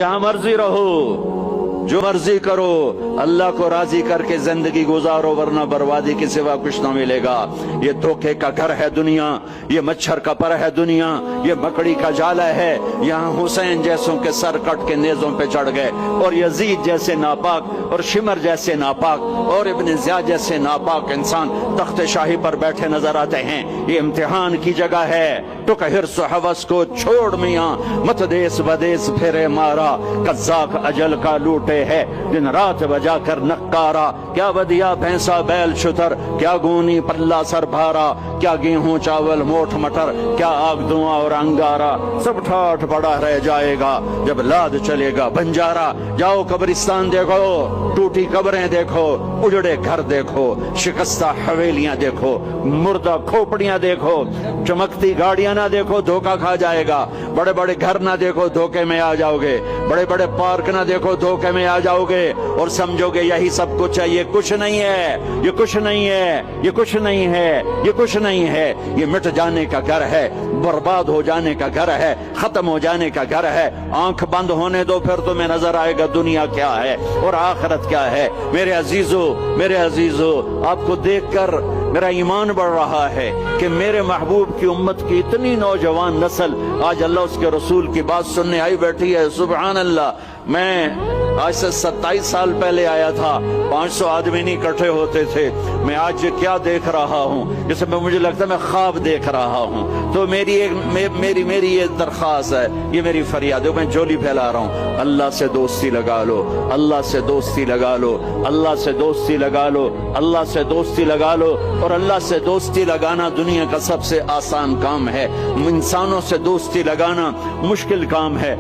جہاں مرضی رہو، جو مرضی کرو، اللہ کو راضی کر کے زندگی گزارو، ورنہ بربادی کے سوا کچھ نہ ملے گا۔ یہ دھوکے کا گھر ہے دنیا، یہ مچھر کا پر ہے دنیا، یہ مکڑی کا جالا ہے۔ یہاں حسین جیسوں کے سر کٹ کے نیزوں پہ چڑھ گئے، اور یزید جیسے ناپاک، اور شمر جیسے ناپاک، اور ابن زیاد جیسے ناپاک انسان تخت شاہی پر بیٹھے نظر آتے ہیں۔ یہ امتحان کی جگہ ہے۔ تو کہ حرص و حوث کو چھوڑ میاں، مت دیس بدیس پھرے مارا، قزاق اجل کا لوٹے ہے دن رات بجا کر نقارا۔ کیا بدیا بھینسا بیل شتر، کیا گونی پلہ سر بھارا، کیا گیہوں چاول موٹھ مٹر، کیا آگ دھواں اور انگارا۔ سب ٹھاٹھ پڑا رہ جائے گا جب لاد چلے گا بنجارا۔ جاؤ قبرستان دیکھو، ٹوٹی قبریں دیکھو، اجڑے گھر دیکھو، شکستہ حویلیاں دیکھو، مردہ کھوپڑیاں دیکھو، چمکتی گاڑیاں نہ دیکھو، دھوکہ کھا جائے گا۔ بڑے بڑے گھر نہ دیکھو، دھوکے میں آ جاؤ گے۔ بڑے بڑے پارک نہ دیکھو، دھوکے میں آ جاؤ گے، اور سمجھو گے یہی سب کچھ ہے۔ یہ کچھ نہیں ہے، یہ کچھ نہیں ہے، یہ کچھ نہیں ہے، یہ کچھ نہیں ہے۔ یہ مٹ جانے کا گھر ہے، برباد ہو جانے کا گھر ہے، ختم ہو جانے کا گھر ہے۔ آنکھ بند ہونے دو، پھر تمہیں نظر آئے گا دنیا کیا ہے اور آخرت کیا ہے۔ میرے عزیزو، میرے عزیزو، آپ کو دیکھ کر میرا ایمان بڑھ رہا ہے کہ میرے محبوب کی امت کی اتنی نوجوان نسل آج اللہ اس کے رسول کی بات سننے آئی بیٹھی ہے۔ سبحان اللہ۔ میں آج سے 27 سال پہلے آیا تھا، 500 آدمی نہیں اکٹھے ہوتے تھے۔ میں آج کیا دیکھ رہا ہوں، جسے مجھے لگتا ہے میں خواب دیکھ رہا ہوں۔ تو میری یہ درخواست ہے، یہ میری فریاد ہے، میں جولی پھیلا رہا ہوں۔ اللہ سے دوستی لگا لو، اللہ سے دوستی لگا لو، اللہ سے دوستی لگا لو، اللہ سے دوستی لگا لو۔ اور اللہ سے دوستی لگانا دنیا کا سب سے آسان کام ہے، انسانوں سے دوستی لگانا مشکل کام ہے۔